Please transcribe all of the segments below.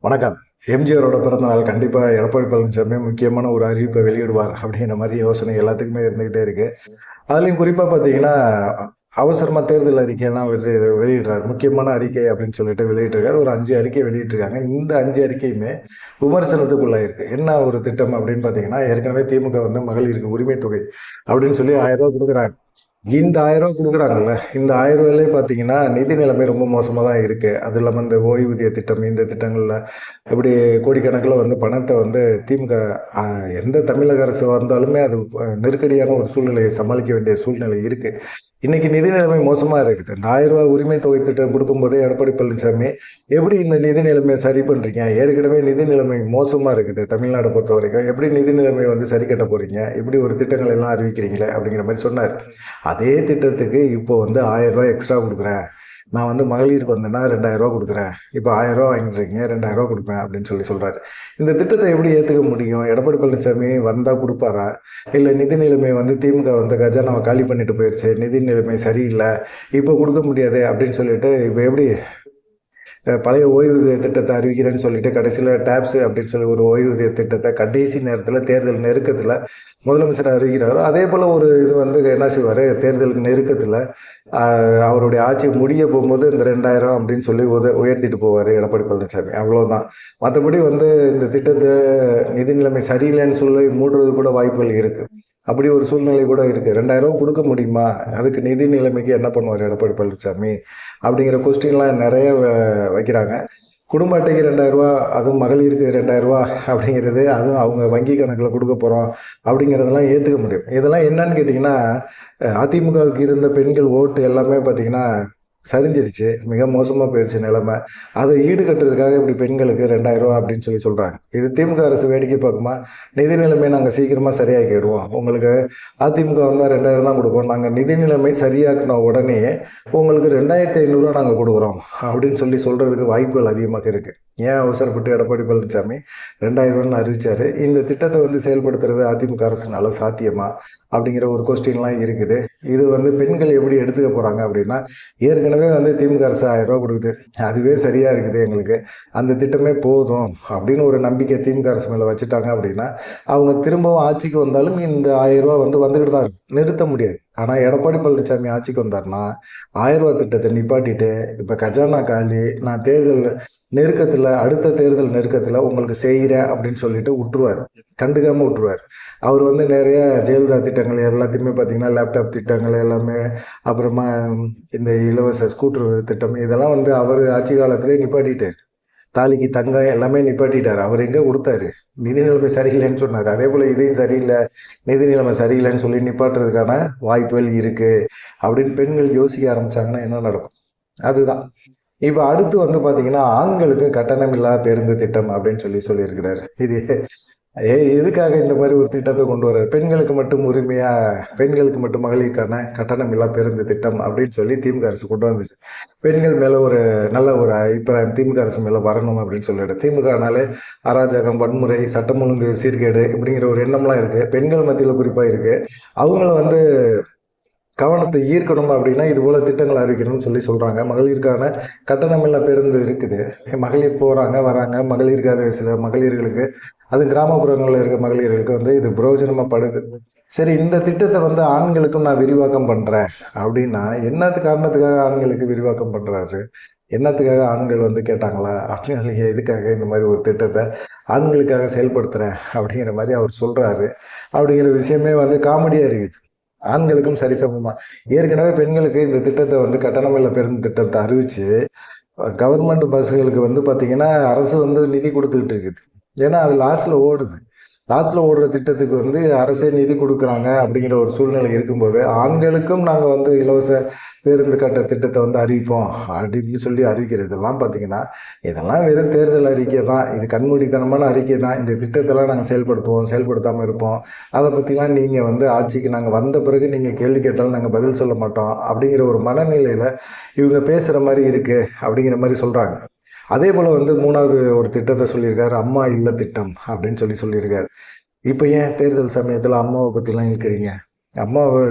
வணக்கம். எம்ஜிஆரோட பிறந்தநாள் கண்டிப்பாக எடப்பாடி பழனிசாமி முக்கியமான ஒரு அறிவிப்பை வெளியிடுவார் அப்படிங்கிற மாதிரி யோசனை எல்லாத்துக்குமே இருந்துக்கிட்டே இருக்கு. அதுலேயும் குறிப்பாக பார்த்தீங்கன்னா, அவசரமாக தேர்தல் அறிக்கையெல்லாம் வெளியிடுறாரு. முக்கியமான அறிக்கை அப்படின்னு சொல்லிட்டு வெளியிட்டிருக்காரு. ஒரு 5 அறிக்கை வெளியிட்டிருக்காங்க. இந்த 5 அறிக்கையுமே விமர்சனத்துக்குள்ளாயிருக்கு. என்ன ஒரு திட்டம் அப்படின்னு பார்த்தீங்கன்னா, ஏற்கனவே திமுக வந்து மகளிருக்கு உரிமை தொகை அப்படின்னு சொல்லி ரூ. 1000 கொடுக்குறாங்க. இந்த ரூ. 1000 குடுக்குறாங்கல்ல, இந்த ரூ. 1000லே பார்த்தீங்கன்னா, நிதி நிலைமை ரொம்ப மோசமா தான் இருக்கு. அது இல்லாம இந்த ஓய்வூதிய திட்டம், இந்த திட்டங்கள்ல இப்படி கோடிக்கணக்குல வந்து பணத்த வந்து திமுக அ எந்த தமிழக அரசு வந்தாலுமே அது நெருக்கடியான ஒரு சூழ்நிலையை சமாளிக்க வேண்டிய சூழ்நிலை இருக்கு. இன்னைக்கு நிதி நிலைமை மோசமா இருக்குது. இந்த ரூ. 1000 உரிமை தொகை திட்டம் குடுக்கும்போதே எடப்பாடி பழனிசாமி, எப்படி இந்த நிதி நிலைமைய சரி பண்றீங்க? ஏற்கனவே நிதி நிலைமை மோசமா இருக்குது தமிழ்நாட பொறுத்தவரைக்கும். எப்படி நிதி நிலைமைய வந்து சரி கட்ட போறீங்க? இப்படி ஒரு திட்டங்கள் எல்லாம் அறிவிக்கிறீங்களே! அப்படிங்கிற மாரி சொன்னாரு. அதே திட்டத்துக்கு இப்போ வந்து ரூ. 1000 எக்ஸ்ட்ரா குடுக்குறேன். நான் வந்து மகளிருக்கு வந்தேன்னா ரூ. 2000 குடுக்குறேன். இப்போ ரூ. 1000 வாங்கிட்டு இருக்கீங்க. ரூ. 2000 குடுப்பேன் அப்படின்னு சொல்றாரு. இந்த திட்டத்த எப்படி ஏத்துக்க முடியும்? எடப்பாடி பழனிசாமி வந்தா குடுப்பாரா? இல்ல நிதி நிலைமை வந்து திமுக வந்து கஜானாவ காலி பண்ணிட்டு போயிருச்சு. நிதி நிலைமை சரியில்ல. இப்போ குடுக்க முடியாது அப்படின்னு சொல்லிட்டு, இப்போ எப்படி பழைய ஓய்வூதிய திட்டத்தை அறிவிக்கிறேன்னு சொல்லிட்டு கடைசியில் டாப்ஸ் அப்படின்னு சொல்லி ஒரு ஓய்வூதிய திட்டத்தை கடைசி நேரத்தில் தேர்தல் நெருக்கத்தில் முதலமைச்சர் அறிவிக்கிறாரோ அதே போல் ஒரு இது வந்து என்ன செய்வார், தேர்தலுக்கு நெருக்கத்தில் அவருடைய ஆட்சி முடிய போகும்போது இந்த 2000 அப்படின்னு சொல்லி உயர்த்திட்டு போவார் எடப்பாடி பழனிசாமி. அவ்வளோதான். மற்றபடி வந்து இந்த திட்டத்தை நிதி நிலைமை சரியில்லைன்னு சொல்லி மூடுறது கூட வாய்ப்புகள் இருக்குது. அப்படி ஒரு சூழ்நிலை கூட இருக்குது. 2000 கொடுக்க முடியுமா? அதுக்கு நிதி நிலைமைக்கு என்ன பண்ணுவார் எடப்பாடி பழனிசாமி? அப்படிங்கிற கொஸ்டின்லாம் நிறைய வைக்கிறாங்க. குடும்ப அட்டைக்கு ரூ. 2000, அதுவும் மகளிருக்கு ரூ. 2000 அப்படிங்கிறது, அதுவும் அவங்க வங்கி கணக்கில் கொடுக்க போகிறோம் அப்படிங்கிறதெல்லாம் ஏற்றுக்க முடியும். இதெல்லாம் என்னன்னு கேட்டிங்கன்னா, அதிமுகவுக்கு இருந்த பெண்கள் ஓட்டு எல்லாமே பார்த்திங்கன்னா சரிஞ்சிருச்சு. மிக மோசமா போயிருச்சு நிலைமை. அதை ஈடுகட்டுறதுக்காக இப்படி பெண்களுக்கு ரூ. 2000 அப்படின்னு சொல்றாங்க. இது திமுக அரசு வேடிக்கை பார்க்குமா? நிதி நிலைமையை நாங்கள் சீக்கிரமா சரியாக்கிடுவோம். உங்களுக்கு அதிமுக வந்தா 2000 தான் கொடுப்போம். நாங்கள் நிதி நிலைமை சரியாக்கின உடனே உங்களுக்கு 2500 நாங்கள் கொடுக்குறோம் அப்படின்னு சொல்றதுக்கு வாய்ப்புகள் அதிகமாக இருக்கு. ஏன் அவசரப்பட்டு எடப்பாடி பழனிசாமி 2000 அறிவிச்சாரு? இந்த திட்டத்தை வந்து செயல்படுத்துறது அதிமுக அரசுனால சாத்தியமா? அப்படிங்கிற ஒரு கொஸ்டின்லாம் இருக்குது. இது வந்து பெண்கள் எப்படி எடுத்துக்க போறாங்க அப்படின்னா, ஏற்கனவே வந்து திமுக அரசு ரூ. 1000 கொடுக்குது. அதுவே சரியா இருக்குது எங்களுக்கு. அந்த திட்டமே போதும் அப்படின்னு ஒரு நம்பிக்கை திமுக அரசு மேல வச்சுட்டாங்க அப்படின்னா, அவங்க திரும்பவும் ஆட்சிக்கு வந்தாலும் இந்த ரூ. 1000 வந்து வந்துகிட்டு தான் இருக்கும். நிறுத்த முடியாது. ஆனா எடப்பாடி பழனிசாமி ஆட்சிக்கு வந்தாருன்னா, ரூ. 1000 திட்டத்தை நிப்பாட்டிட்டு, இப்ப கஜானா காலி, நான் தேர்தல் நெருக்கத்துல, அடுத்த தேர்தல் நெருக்கத்துல உங்களுக்கு செய்கிறேன் அப்படின்னு சொல்லிட்டு விட்டுருவாரு. கண்டுக்காம விட்டுருவாரு. அவர் வந்து நிறைய ஜெயலலிதா திட்டங்கள் எல்லாத்தையுமே பார்த்தீங்கன்னா, லேப்டாப் திட்டங்கள் எல்லாமே, அப்புறமா இந்த இலவச ஸ்கூட்டர் திட்டம் இதெல்லாம் வந்து அவர் ஆட்சி காலத்திலே நிப்பாட்டிட்டார். தாலிக்கு தங்கம் எல்லாமே நிப்பாட்டிட்டார். அவர் எங்கே கொடுத்தாரு? நிதி நிலைமை சரியில்லைன்னு சொன்னார். அதே போல் இதையும் சரியில்லை, நிதி நிலைமை சரியில்லைன்னு சொல்லி நிப்பாட்டுறதுக்கான வாய்ப்புகள் இருக்கு அப்படின்னு பெண்கள் யோசிக்க ஆரம்பிச்சாங்கன்னா என்ன நடக்கும்? அதுதான். இப்போ அடுத்து வந்து பார்த்தீங்கன்னா, ஆண்களுக்கு கட்டணமில்லா பேருந்து திட்டம் அப்படின்னு சொல்லியிருக்கிறாரு. இது எதுக்காக இந்த மாதிரி ஒரு திட்டத்தை கொண்டு வர்றாரு? பெண்களுக்கு மட்டும் உரிமையா, பெண்களுக்கு மட்டும் மகளிருக்கான கட்டணமில்லா பேருந்து திட்டம் அப்படின்னு சொல்லி திமுக அரசு கொண்டு வந்துச்சு. பெண்கள் மேல ஒரு நல்ல ஒரு அபிப்பிராயம் திமுக அரசு மேல வரணும் அப்படின்னு சொல்லிட்டு, திமுகனாலே அராஜகம், வன்முறை, சட்டம் ஒழுங்கு சீர்கேடு இப்படிங்கிற ஒரு எண்ணம்லாம் இருக்கு. பெண்கள் மத்தியில குறிப்பா இருக்கு. அவங்கள வந்து கவனத்தை ஈர்க்கணும் அப்படின்னா இது போல திட்டங்கள் அறிவிக்கணும்னு சொல்றாங்க. மகளிருக்கான கட்டணமில்லா பேருந்து இருக்குது. மகளிர் போறாங்க, வராங்க. மகளிருக்கு சில மகளிர்களுக்கு, அது கிராமப்புறங்களில் இருக்க மகளிர்களுக்கு வந்து இது பிரயோஜனமா படுது. சரி, இந்த திட்டத்தை வந்து ஆண்களுக்கும் நான் விரிவாக்கம் பண்றேன் அப்படின்னா, என்னத்து காரணத்துக்காக ஆண்களுக்கு விரிவாக்கம் பண்றாரு? என்னத்துக்காக ஆண்கள் வந்து கேட்டாங்களா? ஆண்கள் எதுக்காக இந்த மாதிரி ஒரு திட்டத்தை ஆண்களுக்காக செயல்படுத்துறேன் அப்படிங்கிற மாதிரி அவர் சொல்றாரு. அப்படிங்கிற விஷயமே வந்து காமெடியா இருக்குது. ஆண்களுக்கும் சரிசமமா. ஏற்கனவே பெண்களுக்கு இந்த திட்டத்தை வந்து கட்டணமில்லா பேருந்து திட்டத்தை அறிவிச்சு, கவர்மெண்ட் பஸ்களுக்கு வந்து பார்த்தீங்கன்னா, அரசு வந்து நிதி குடுத்துக்கிட்டு இருக்குது. ஏன்னா, அது லாஸ்ட்ல ஓடுது. லாஸ்ட்ல ஓடுற திட்டத்துக்கு வந்து அரசே நிதி குடுக்குறாங்க அப்படிங்கிற ஒரு சூழ்நிலை இருக்கும்போது, ஆண்களுக்கும் நாங்க வந்து இலவச பேருந்து கட்ட திட்டத்தை வந்து அறிவிப்போம் அப்படின்னு சொல்லி அறிவிக்கிறதெல்லாம் பார்த்தீங்கன்னா, இதெல்லாம் வெறும் தேர்தல் அறிக்கை தான். இது கண்மூடித்தனமான அறிக்கை தான். இந்த திட்டத்தெல்லாம் நாங்கள் செயல்படுத்துவோம், செயல்படுத்தாமல் இருப்போம். அதை பற்றிலாம் நீங்கள் வந்து ஆட்சிக்கு நாங்கள் வந்த பிறகு நீங்கள் கேள்வி கேட்டாலும் நாங்கள் பதில் சொல்ல மாட்டோம் அப்படிங்கிற ஒரு மனநிலையில் இவங்க பேசுகிற மாதிரி இருக்குது அப்படிங்கிற மாதிரி சொல்கிறாங்க. அதே போல் வந்து 3வது ஒரு திட்டத்தை சொல்லியிருக்காரு, அம்மா இல்ல திட்டம் அப்படின்னு சொல்லியிருக்காரு. இப்போ ஏன் தேர்தல் சமயத்தில் அம்மாவை பற்றிலாம் இழுக்கிறீங்க? அம்மா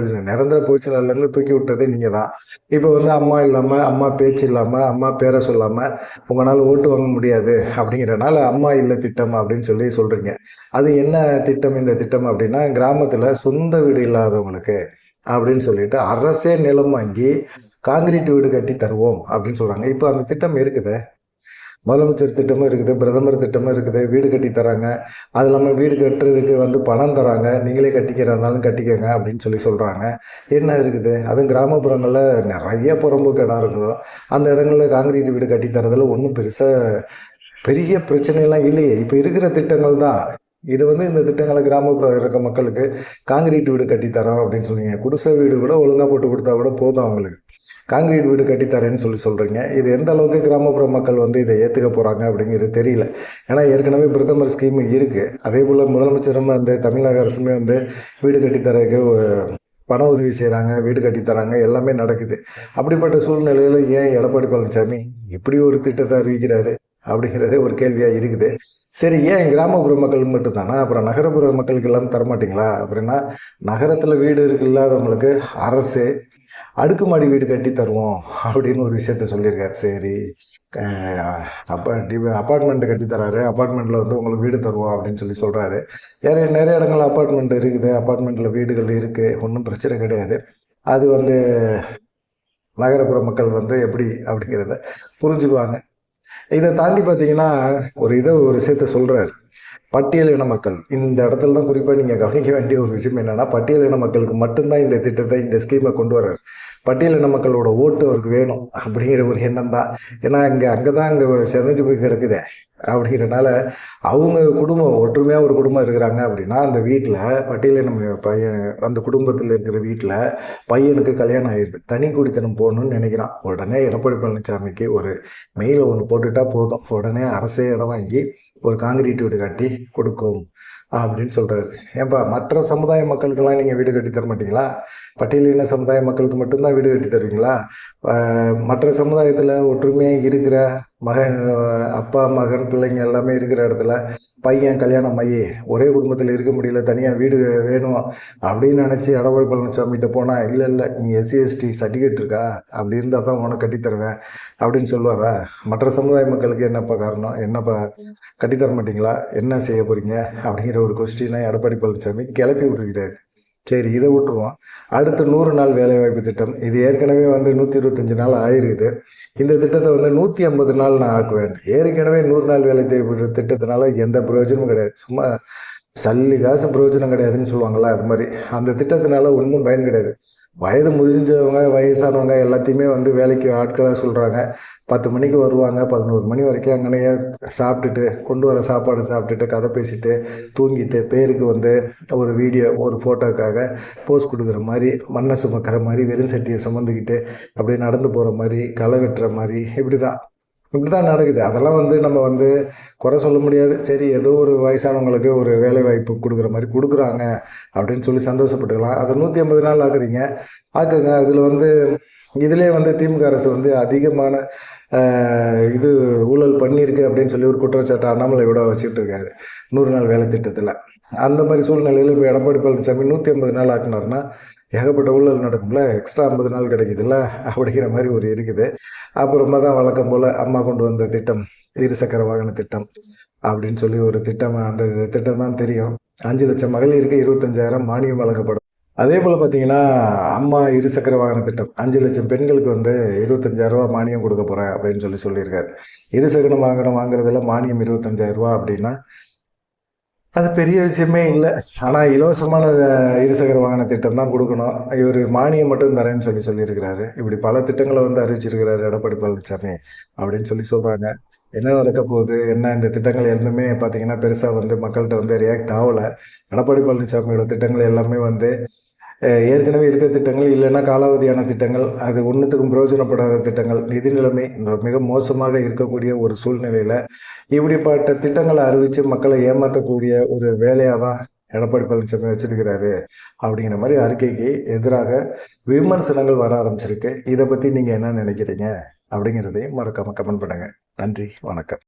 நிரந்தர பொதுச்செயலாளர்லேருந்து தூக்கி விட்டதே நீங்கள் தான். இப்போ வந்து அம்மா இல்லாமல், அம்மா பேச்சு இல்லாமல், அம்மா பேரை சொல்லாமல் உங்களால் ஓட்டு வாங்க முடியாது அப்படிங்கிறனால அம்மா இல்ல திட்டம் அப்படின்னு சொல்லி சொல்கிறீங்க. அது என்ன திட்டம் இந்த திட்டம் அப்படின்னா, கிராமத்தில் சொந்த வீடு இல்லாதவங்களுக்கு அப்படின்னு சொல்லிட்டு அரசே நிலம் வாங்கி காங்கிரீட் வீடு கட்டி தருவோம் அப்படின்னு சொல்கிறாங்க. இப்போ அந்த திட்டம் இருக்குது. முதலமைச்சர் திட்டமும் இருக்குது, பிரதமர் திட்டமும் இருக்குது, வீடு கட்டி தராங்க. அது இல்லாமல் வீடு கட்டுறதுக்கு வந்து பணம் தராங்க, நீங்களே கட்டிக்கிறதா இருந்தாலும் கட்டிக்கங்க அப்படின்னு சொல்லி சொல்கிறாங்க. என்ன இருக்குது? அதுவும் கிராமப்புறங்களில் நிறைய புறம்போக்கு இடம் இருக்கும். அந்த இடங்களில் காங்கிரீட் வீடு கட்டி தரதில் ஒன்றும் பெரிய பிரச்சனையெல்லாம் இல்லையே. இப்போ இருக்கிற திட்டங்கள் தான் இது வந்து இந்த திட்டங்களை கிராமப்புற இருக்க மக்களுக்கு காங்கிரீட் வீடு கட்டித்தரோம் அப்படின்னு சொன்னீங்க. குடிசை வீடு கூட ஒழுங்காக போட்டு கொடுத்தா கூட போதும் அவங்களுக்கு. காங்கிரீட் வீடு கட்டித்தரேன்னு சொல்கிறீங்க. இது எந்த அளவுக்கு கிராமப்புற மக்கள் வந்து இதை ஏற்றுக்க போகிறாங்க அப்படிங்கிறது தெரியல. ஏன்னா ஏற்கனவே பிரதமர் ஸ்கீம் இருக்குது. அதே போல் முதலமைச்சரும் வந்து தமிழக அரசுமே வந்து வீடு கட்டித்தரதுக்கு பண உதவி செய்கிறாங்க, வீடு கட்டித்தராங்க, எல்லாமே நடக்குது. அப்படிப்பட்ட சூழ்நிலையில் ஏன் எடப்பாடி பழனிசாமி இப்படி ஒரு திட்டத்தை அறிவிக்கிறாரு அப்படிங்கிறதே ஒரு கேள்வியாக இருக்குது. சரி, ஏன் கிராமப்புற மக்கள் மட்டும்தானா? அப்புறம் நகரப்புற மக்களுக்கு எல்லாம் தரமாட்டிங்களா? அப்படின்னா நகரத்தில் வீடு இல்லாதவங்களுக்கு அரசு அடுக்குமாடி வீடு கட்டி தருவோம் அப்படின்னு ஒரு விஷயத்த சொல்லியிருக்காரு. சரி, அப்பார்ட்மெண்ட் கட்டி தராரு, அப்பார்ட்மெண்ட்டில் வந்து உங்களுக்கு வீடு தருவோம் அப்படின்னு சொல்லி சொல்கிறாரு. நிறைய இடங்கள் அப்பார்ட்மெண்ட் இருக்குது, அப்பார்ட்மெண்ட்டில் வீடுகள் இருக்குது, ஒன்றும் பிரச்சனை கிடையாது. அது வந்து நகரப்புற மக்கள் வந்து எப்படி அப்படிங்கிறத புரிஞ்சுக்குவாங்க. இதை தாண்டி பார்த்தீங்கன்னா ஒரு விஷயத்த சொல்கிறார். பட்டியலின மக்கள் இந்த இடத்துல தான் குறிப்பாக நீங்கள் கவனிக்க வேண்டிய ஒரு விஷயம் என்னென்னா, பட்டியலின மக்களுக்கு மட்டும்தான் இந்த திட்டத்தை, இந்த ஸ்கீமை கொண்டு வர்றாரு. பட்டியலின மக்களோட ஓட்டு அவருக்கு வேணும் அப்படிங்கிற ஒரு எண்ணம் தான். ஏன்னா அங்கே தான் செதஞ்சு போய் கிடக்குதே அப்படிங்கிறனால அவங்க குடும்பம் ஒற்றுமையாக ஒரு குடும்பம் இருக்கிறாங்க அப்படின்னா அந்த வீட்டில் பட்டியலின பையன் அந்த குடும்பத்தில் இருக்கிற வீட்டில் பையனுக்கு கல்யாணம் ஆயிடுது, தனி குடித்தனம் போகணும்னு நினைக்கிறான். உடனே எடப்பாடி பழனிசாமிக்கு ஒரு மெயிலை ஒன்று போட்டுட்டா போதும், உடனே அரசே இடம் வாங்கி ஒரு காங்கிரீட் வீடு கட்டி கொடுக்கும் அப்படின்னு சொல்கிறாரு. ஏன்பா மற்ற சமுதாய மக்களுக்கெல்லாம் நீங்கள் வீடு கட்டி தர மாட்டீங்களா? பட்டியலின சமுதாய மக்களுக்கு மட்டும்தான் வீடு கட்டி தருவீங்களா? மற்ற சமுதாயத்தில் ஒற்றுமையாக இருக்கிற மகன், அப்பா மகன் பிள்ளைங்க எல்லாமே இருக்கிற இடத்துல பையன் கல்யாணம் ஆகி ஒரே குடும்பத்தில் இருக்க முடியல, தனியாக வீடு வேணும் அப்படின்னு நினச்சி எடப்பாடி பழனிசாமிகிட்ட போனால், இல்லை நீ SC/ST சர்டிஃபிகேட் இருக்கா, அப்படி இருந்தால் தான் உனக்கு கட்டித்தருவேன் அப்படின்னு சொல்லுவாரா? மற்ற சமுதாய மக்களுக்கு என்னப்பா காரணம்? என்னப்பா கட்டித்தர மாட்டீங்களா? என்ன செய்ய போகிறீங்க அப்படிங்கிற ஒரு கொஸ்டினை எடப்பாடி பழனிசாமி கிளப்பி விட்டுருக்கிறாரு. சரி, இதை விட்டுருவோம். அடுத்து 100 நாள் வேலைவாய்ப்பு திட்டம். இது ஏற்கனவே வந்து 125 நாள் ஆயிருக்குது. இந்த திட்டத்தை வந்து 150 நாள் நான் ஆக்குவேன். ஏற்கனவே 100 நாள் வேலை திட்டத்தினால எந்த பிரயோஜனமும் கிடையாது. சும்மா சல்லி காசு பிரயோஜனம் கிடையாதுன்னு சொல்லுவாங்கள்ல, அது மாதிரி. அந்த திட்டத்தினால ஒன்றும் பயன் கிடையாது. வயது முதிஞ்சவங்க, வயசானவங்க எல்லாத்தையுமே வந்து வேலைக்கு ஆட்களாக சொல்கிறாங்க. 10 மணிக்கு வருவாங்க, 11 மணி வரைக்கும் அங்கனையே சாப்பிட்டுட்டு, கொண்டு வர சாப்பாடு சாப்பிட்டுட்டு, கதை பேசிட்டு, தூங்கிட்டு, பேருக்கு வந்து ஒரு வீடியோ, ஒரு ஃபோட்டோக்காக போஸ் கொடுக்குற மாதிரி, மண்ணை சுமக்கிற மாதிரி, வெறும் சட்டியை சுமந்துக்கிட்டு அப்படியே நடந்து போகிற மாதிரி, களை வெட்டுற மாதிரி, இப்படி தான் நடக்குது. அதெல்லாம் வந்து நம்ம வந்து குறை சொல்ல முடியாது. சரி, ஏதோ ஒரு வயசானவங்களுக்கு ஒரு வேலை வாய்ப்பு கொடுக்குற மாதிரி கொடுக்குறாங்க அப்படின்னு சொல்லி சந்தோஷப்பட்டுக்கலாம். அதை 150 நாள் ஆக்குறீங்க, ஆக்குங்க. அதில் வந்து இதிலே வந்து திமுக அரசு வந்து அதிகமான இது ஊழல் பண்ணியிருக்கு அப்படின்னு சொல்லி ஒரு குற்றச்சாட்டு அண்ணாமலை விட வச்சுக்கிட்டு இருக்காரு 100 நாள் வேலை திட்டத்தில். அந்த மாதிரி சூழ்நிலையில் இப்போ எடப்பாடி பழனிசாமி 150 நாள் ஆக்குனாருன்னா ஏகப்பட்ட ஊழல் நடக்கும்ல, எக்ஸ்ட்ரா 50 நாள் கிடைக்குதுல்ல அப்படிங்கிற மாதிரி ஒரு இருக்குது. அப்புறமா தான் வழக்கம் போல் அம்மா கொண்டு வந்த திட்டம், இருசக்கர வாகன திட்டம் அப்படின்னு சொல்லி ஒரு திட்டம். அந்த திட்டம் தான் தெரியும். 5 லட்சம் மகளிருக்கு 25,000 மானியம் வழங்கப்படும். அதே போல் பார்த்தீங்கன்னா, அம்மா இருசக்கர வாகன திட்டம் 5 லட்சம் பெண்களுக்கு வந்து 25,000 மானியம் கொடுக்க போகிறேன் அப்படின்னு சொல்லியிருக்காரு. இருசக்கர வாகனம் வாங்குறதுல மானியம் 25,000 அப்படின்னா அது பெரிய விஷயமே இல்லை. ஆனால் இலவசமான இருசக்கர வாகன திட்டம் தான் கொடுக்கணும். இவர் மானியம் மட்டும் தரேன்னு சொல்லியிருக்கிறாரு. இப்படி பல திட்டங்களை வந்து அறிவிச்சிருக்கிறாரு எடப்பாடி பழனிசாமி அப்படின்னு சொல்கிறாங்க. என்ன நடக்க போகுது, என்ன இந்த திட்டங்கள் எல்லாமே பார்த்தீங்கன்னா பெருசாக வந்து மக்கள்கிட்ட வந்து ரியாக்ட் ஆகலை. எடப்பாடி பழனிசாமியோட திட்டங்கள் எல்லாமே வந்து ஏற்கனவே இருக்க திட்டங்கள், இல்லைன்னா காலாவதியான திட்டங்கள், அது ஒன்றுத்துக்கும் பிரயோஜனப்படாத திட்டங்கள், நிதி நிலைமை மிக மோசமாக இருக்கக்கூடிய ஒரு சூழ்நிலையில் இப்படிப்பட்ட திட்டங்களை அறிவித்து மக்களை ஏமாற்றக்கூடிய ஒரு வேலையாக தான் எடப்பாடி பழனிசாமி வச்சிருக்கிறாரு அப்படிங்கிற மாதிரி அறிக்கைக்கு எதிராக விமர்சனங்கள் வர ஆரம்பிச்சிருக்கு. இதை பற்றி நீங்கள் என்ன நினைக்கிறீங்க அப்படிங்கிறதையும் மறக்காமல் கமெண்ட் பண்ணுங்கள். நன்றி, வணக்கம்.